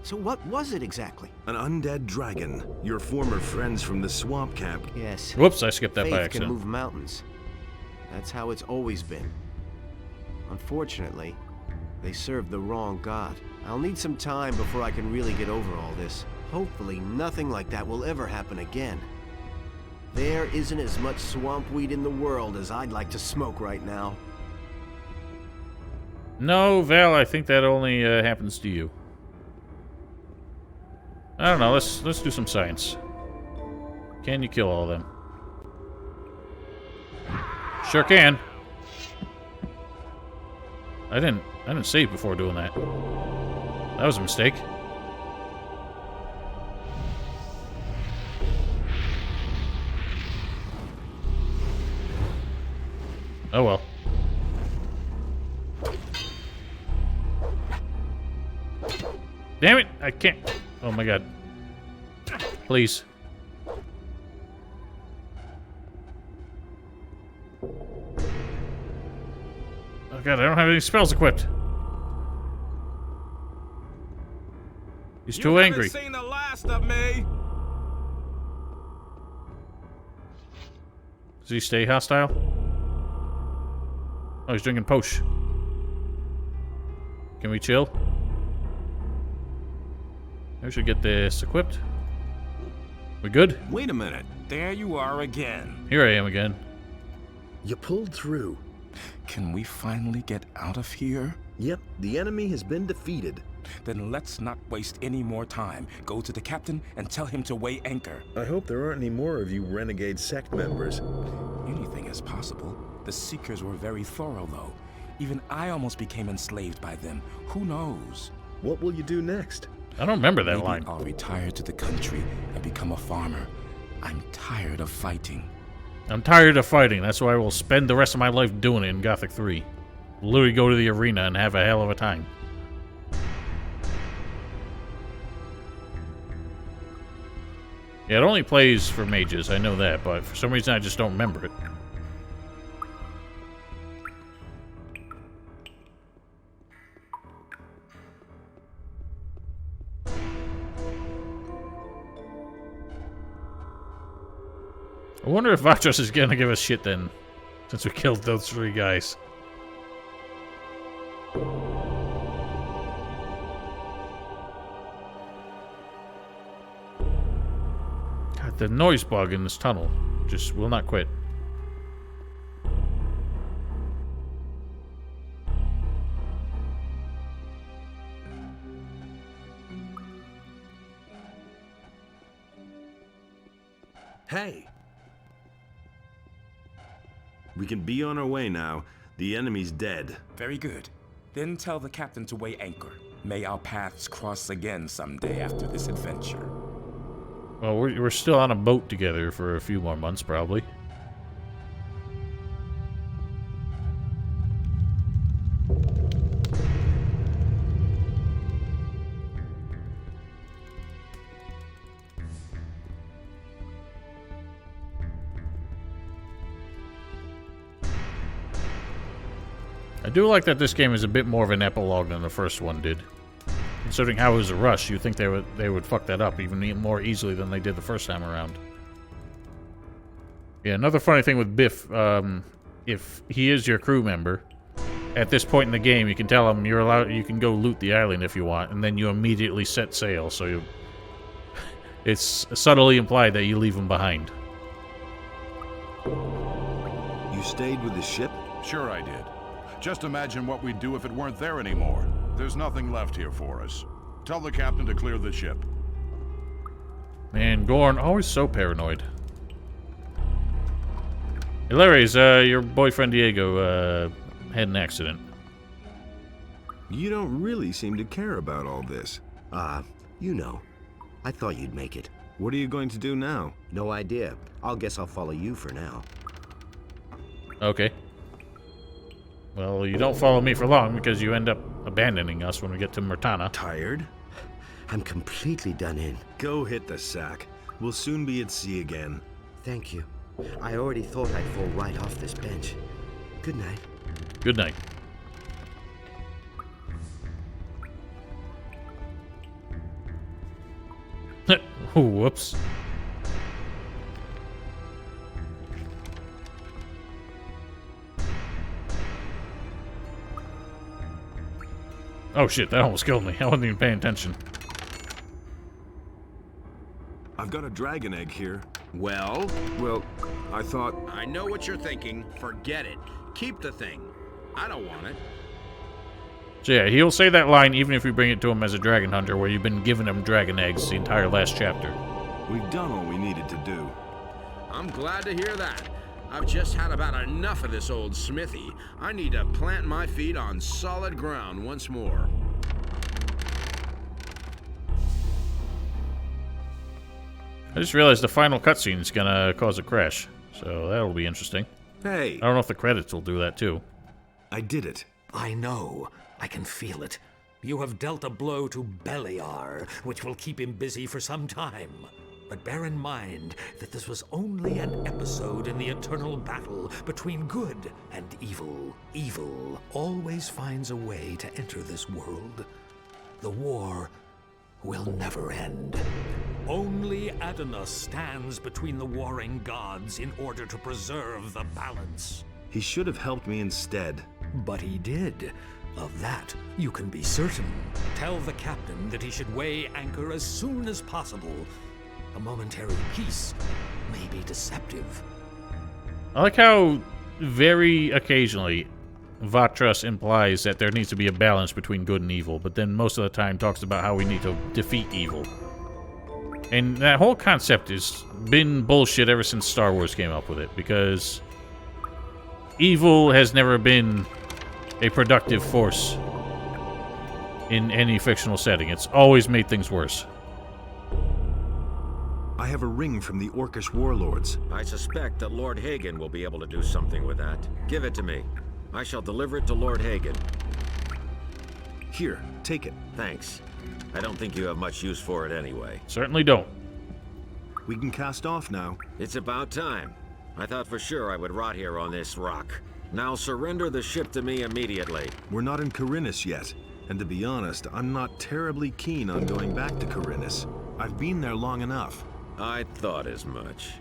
So what was it exactly?
An undead dragon. Your former friends from the swamp camp.
Yes.
Whoops, I skipped that by
Faith
accident.
can move mountains. That's how it's always been. Unfortunately, they served the wrong god. I'll need some time before I can really get over all this. Hopefully nothing like that will ever happen again. There isn't as much swamp weed in the world as I'd like to smoke right now.
No, Val, I think that only happens to you. I don't know, let's do some science. Can you kill all of them? Sure can. I didn't save before doing that. That was a mistake. Oh well. Damn it! I can't. Oh my god. Please. Oh god, I don't have any spells equipped. He's too angry.
You haven't seen the last of me.
Does he stay hostile? Oh, he's drinking posh. Can we chill? We should get this equipped. We good?
Wait a minute.
There you are again.
Here I am again.
You pulled through.
Can we finally get out of here?
Yep, the enemy has been defeated.
Then let's not waste any more time. Go to the captain and tell him to weigh anchor.
I hope there aren't any more of you renegade sect members.
Anything is possible. The Seekers were very thorough, though. Even I almost became enslaved by them. Who knows?
What will you do next?
I don't remember that
Maybe
line.
I'll retire to the country and become a farmer. I'm tired of fighting.
I'm tired of fighting. That's why I will spend the rest of my life doing it in Gothic 3. Literally go to the arena and have a hell of a time. Yeah, it only plays for mages, I know that, but for some reason I just don't remember it. I wonder if Vatros is gonna give us shit then, since we killed those 3 guys. God, the noise bug in this tunnel just will not quit.
Hey! We can be on our way now. The enemy's dead.
Very good. Then tell the captain to weigh anchor. May our paths cross again someday after this adventure.
Well, we're still on a boat together for a few more months, probably. I do like that this game is a bit more of an epilogue than the first one did. Considering how it was a rush, you'd think they would fuck that up even more easily than they did the first time around. Yeah, another funny thing with Biff, if he is your crew member, at this point in the game, you can tell him you can go loot the island if you want, and then you immediately set sail, so it's subtly implied that you leave him behind.
You stayed with the ship?
Sure I did. Just imagine what we'd do if it weren't there anymore. There's nothing left here for us. Tell the captain to clear the ship.
Man, Gorn, always so paranoid. Hey, Larry's, your boyfriend Diego, had an accident.
You don't really seem to care about all this.
You know. I thought you'd make it.
What are you going to do now?
No idea. Guess I'll follow you for now.
Okay. Well, you don't follow me for long because you end up abandoning us when we get to Murtana.
Tired?
I'm completely done in.
Go hit the sack. We'll soon be at sea again.
Thank you. I already thought I'd fall right off this bench. Good night.
Good night. Oh, whoops. Oh shit, that almost killed me. I wasn't even paying attention.
I've got a dragon egg here.
Well,
I thought...
I know what you're thinking. Forget it. Keep the thing. I don't want it.
So yeah, he'll say that line even if we bring it to him as a dragon hunter, where you've been giving him dragon eggs the entire last chapter.
We've done all we needed to do.
I'm glad to hear that. I've just had about enough of this old smithy. I need to plant my feet on solid ground once more.
I just realized the final cutscene is gonna cause a crash, so that'll be interesting.
Hey!
I don't know if the credits will do that too.
I did it.
I know. I can feel it. You have dealt a blow to Beliar, which will keep him busy for some time. But bear in mind that this was only an episode in the eternal battle between good and evil. Evil always finds a way to enter this world. The war will never end. Only Adonis stands between the warring gods in order to preserve the balance.
He should have helped me instead.
But he did. Of that, you can be certain. Tell the captain that he should weigh anchor as soon as possible. A momentary peace may be deceptive.
I like how very occasionally Vatras implies that there needs to be a balance between good and evil, but then most of the time talks about how we need to defeat evil. And that whole concept has been bullshit ever since Star Wars came up with it, because evil has never been a productive force in any fictional setting. It's always made things worse.
I have a ring from the Orcish warlords.
I suspect that Lord Hagen will be able to do something with that. Give it to me. I shall deliver it to Lord Hagen.
Here, take it.
Thanks. I don't think you have much use for it anyway.
Certainly don't.
We can cast off now.
It's about time. I thought for sure I would rot here on this rock. Now surrender the ship to me immediately.
We're not in Khorinis yet, and to be honest, I'm not terribly keen on going back to Khorinis. I've been there long enough.
I thought as much.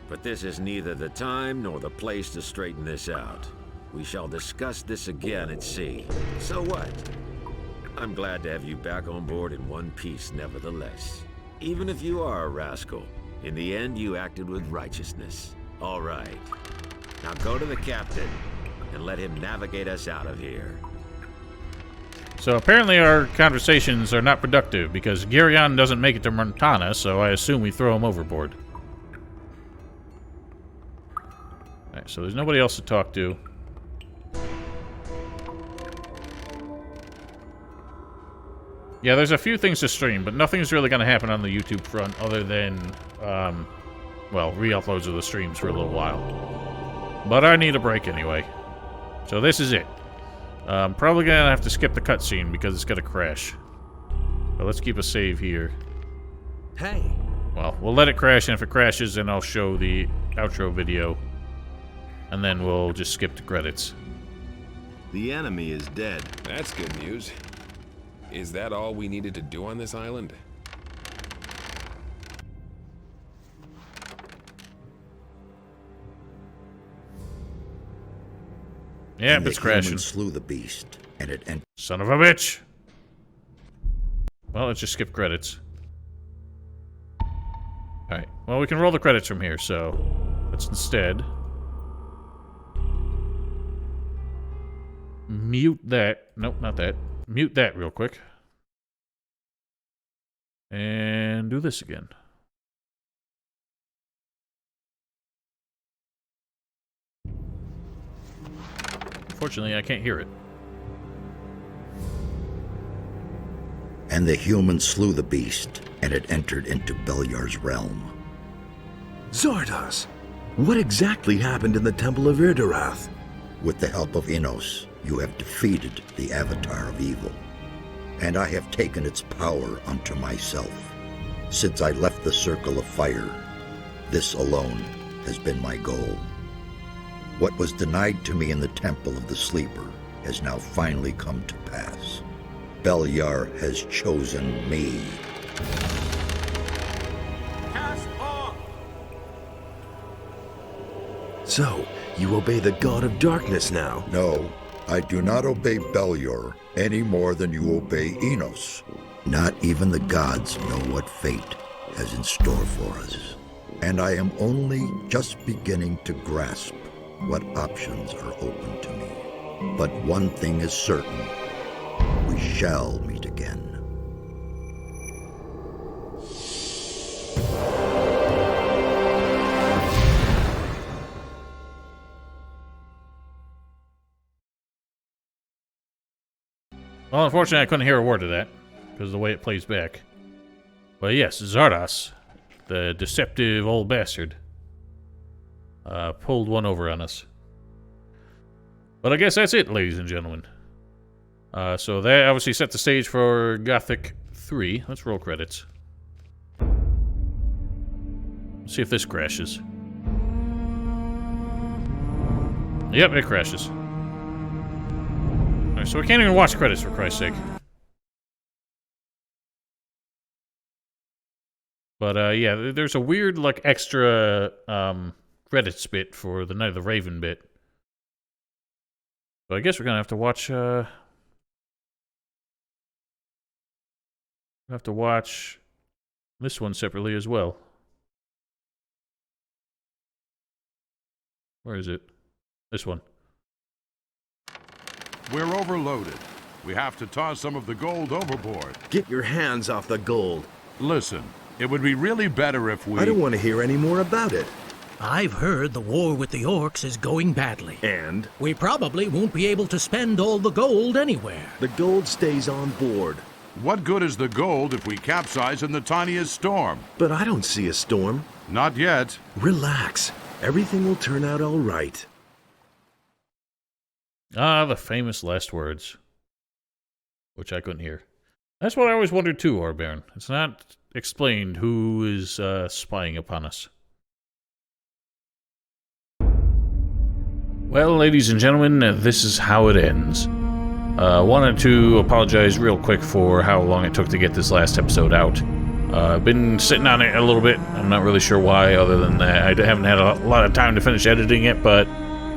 But this is neither the time nor the place to straighten this out. We shall discuss this again at sea. So what? I'm glad to have you back on board in one piece nevertheless. Even if you are a rascal, in the end you acted with righteousness. All right. Now go to the captain and let him navigate us out of here.
So apparently our conversations are not productive because Girion doesn't make it to Montana, so I assume we throw him overboard. Alright, so there's nobody else to talk to. Yeah, there's a few things to stream, but nothing's really going to happen on the YouTube front other than, well, re-uploads of the streams for a little while. But I need a break anyway. So this is it. Probably gonna have to skip the cutscene because it's gonna crash. But let's keep a save here.
Hey!
Well, we'll let it crash, and if it crashes, then I'll show the outro video. And then we'll just skip the credits.
The enemy is dead.
That's good news. Is that all we needed to do on this island?
Yeah,
and
it's
the
crashing.
human slew the beast, and it
Son of a bitch! Well, let's just skip credits. Alright, well, we can roll the credits from here, so let's instead mute that. Nope, not that. Mute that real quick. And do this again. Unfortunately, I can't hear it.
And the human slew the beast, and it entered into Beliar's realm.
Zardoz, what exactly happened in the Temple of Irdorath?
With the help of Innos, you have defeated the Avatar of Evil, and I have taken its power unto myself. Since I left the Circle of Fire, this alone has been my goal. What was denied to me in the Temple of the Sleeper has now finally come to pass. Beliar has chosen me.
Cast off!
So, you obey the God of Darkness now?
No, I do not obey Beliar any more than you obey Innos. Not even the gods know what fate has in store for us. And I am only just beginning to grasp what options are open to me. But one thing is certain. We shall meet again.
Well, unfortunately, I couldn't hear a word of that because of the way it plays back. But yes, Zardoz, the deceptive old bastard, pulled one over on us. But I guess that's it, ladies and gentlemen. So that obviously set the stage for Gothic 3. Let's roll credits. Let's see if this crashes. Yep, it crashes. Alright, so we can't even watch credits, for Christ's sake. But, yeah, there's a weird, like, extra, credits bit for the Night of the Raven bit. So I guess we're gonna have to watch, this one separately as well. Where is it? This one.
We're overloaded. We have to toss some of the gold overboard.
Get your hands off the gold.
Listen, it would be really better if we...
I don't want to hear any more about it.
I've heard the war with the orcs is going badly.
And?
We probably won't be able to spend all the gold anywhere.
The gold stays on board.
What good is the gold if we capsize in the tiniest storm?
But I don't see a storm.
Not yet.
Relax. Everything will turn out all right.
Ah, the famous last words. Which I couldn't hear. That's what I always wondered too, Orbaron. It's not explained who is spying upon us. Well, ladies and gentlemen, this is how it ends. Wanted to apologize real quick for how long it took to get this last episode out. Been sitting on it a little bit. I'm not really sure why, other than that I haven't had a lot of time to finish editing it, but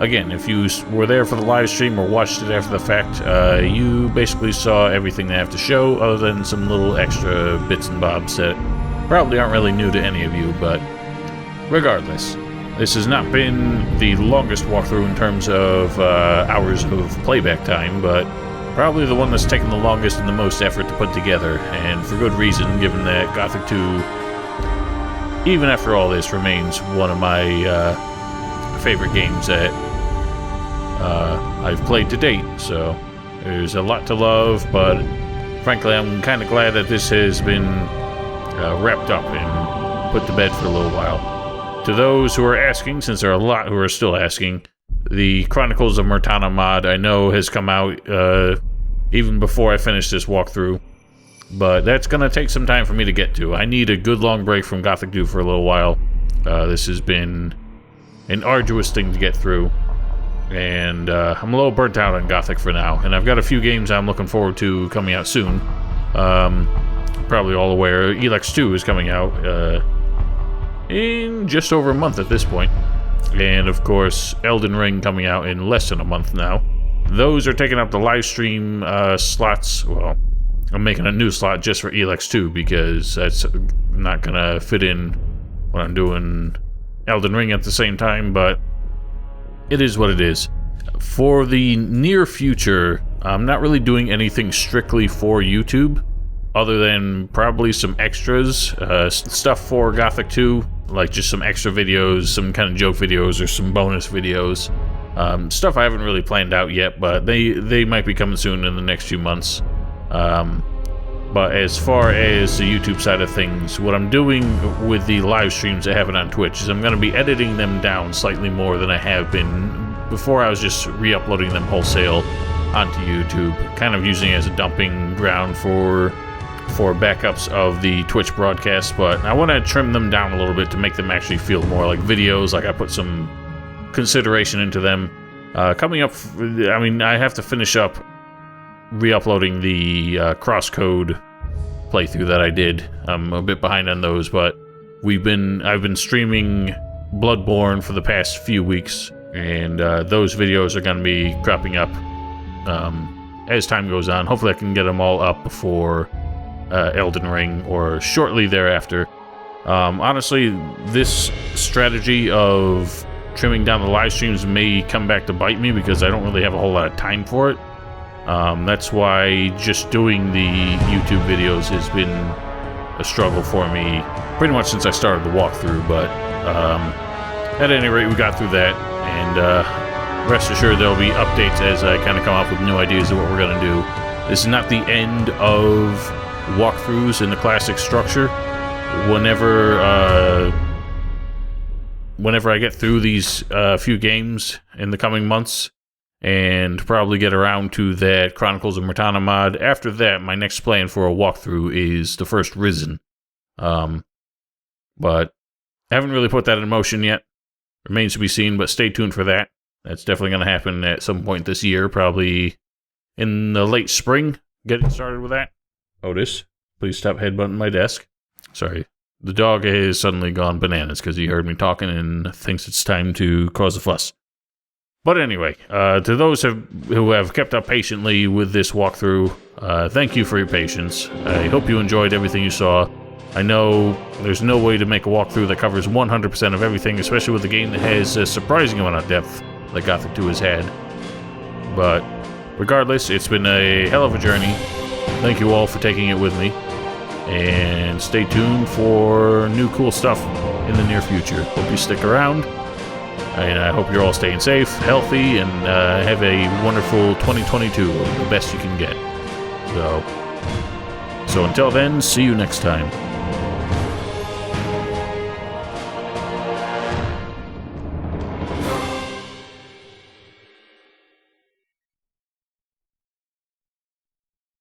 again, if you were there for the live stream or watched it after the fact, you basically saw everything they have to show, other than some little extra bits and bobs that probably aren't really new to any of you, but regardless. This has not been the longest walkthrough in terms of hours of playback time, but probably the one that's taken the longest and the most effort to put together, and for good reason, given that Gothic 2, even after all this, remains one of my favorite games that I've played to date. So there's a lot to love, but frankly, I'm kind of glad that this has been wrapped up and put to bed for a little while. To those who are asking, since there are a lot who are still asking, the Chronicles of Murtana mod I know has come out even before I finished this walkthrough, but that's going to take some time for me to get to. I need a good long break from Gothic 2 for a little while. This has been an arduous thing to get through, and I'm a little burnt out on Gothic for now, and I've got a few games I'm looking forward to coming out soon. Probably all aware, Elex 2 is coming out in just over a month at this point. And of course, Elden Ring coming out in less than a month now. those are taking up the live stream slots. Well, I'm making a new slot just for Elex 2 because that's not gonna fit in when I'm doing Elden Ring at the same time, but it is what it is. For the near future, I'm not really doing anything strictly for YouTube, other than probably some extras, stuff for Gothic 2, like just some extra videos, some kind of joke videos, or some bonus videos. Stuff I haven't really planned out yet, but they might be coming soon in the next few months. But as far as the YouTube side of things, what I'm doing with the live streams I have it on Twitch is I'm going to be editing them down slightly more than I have been. Before I was just re-uploading them wholesale onto YouTube, kind of using it as a dumping ground for backups of the Twitch broadcast, but I want to trim them down a little bit to make them actually feel more like videos, like I put some consideration into them. Coming up, I mean, I have to finish up re-uploading the crosscode playthrough that I did. I'm a bit behind on those, but I've been streaming Bloodborne for the past few weeks, and those videos are going to be cropping up as time goes on. Hopefully I can get them all up before Elden Ring or shortly thereafter. Honestly, this strategy of trimming down the live streams may come back to bite me because I don't really have a whole lot of time for it. That's why just doing the YouTube videos has been a struggle for me pretty much since I started the walkthrough, but at any rate, we got through that, and rest assured there'll be updates as I kind of come up with new ideas of what we're going to do. This is not the end of walkthroughs in the classic structure. Whenever I get through these few games in the coming months, and probably get around to that Chronicles of Murtana mod, after that, my next plan for a walkthrough is the first Risen. But I haven't really put that in motion yet. Remains to be seen, but stay tuned for that. That's definitely going to happen at some point this year, probably in the late spring, getting started with that. Otis, please stop headbutting my desk. Sorry. The dog has suddenly gone bananas because he heard me talking and thinks it's time to cause a fuss. But anyway, to those who have kept up patiently with this walkthrough, thank you for your patience. I hope you enjoyed everything you saw. I know there's no way to make a walkthrough that covers 100% of everything, especially with a game that has a surprising amount of depth that Gothic 2 has had. But regardless, it's been a hell of a journey. Thank you all for taking it with me. And stay tuned for new cool stuff in the near future. Hope you stick around. And I hope you're all staying safe, healthy, and have a wonderful 2022, the best you can get. So until then, see you next time.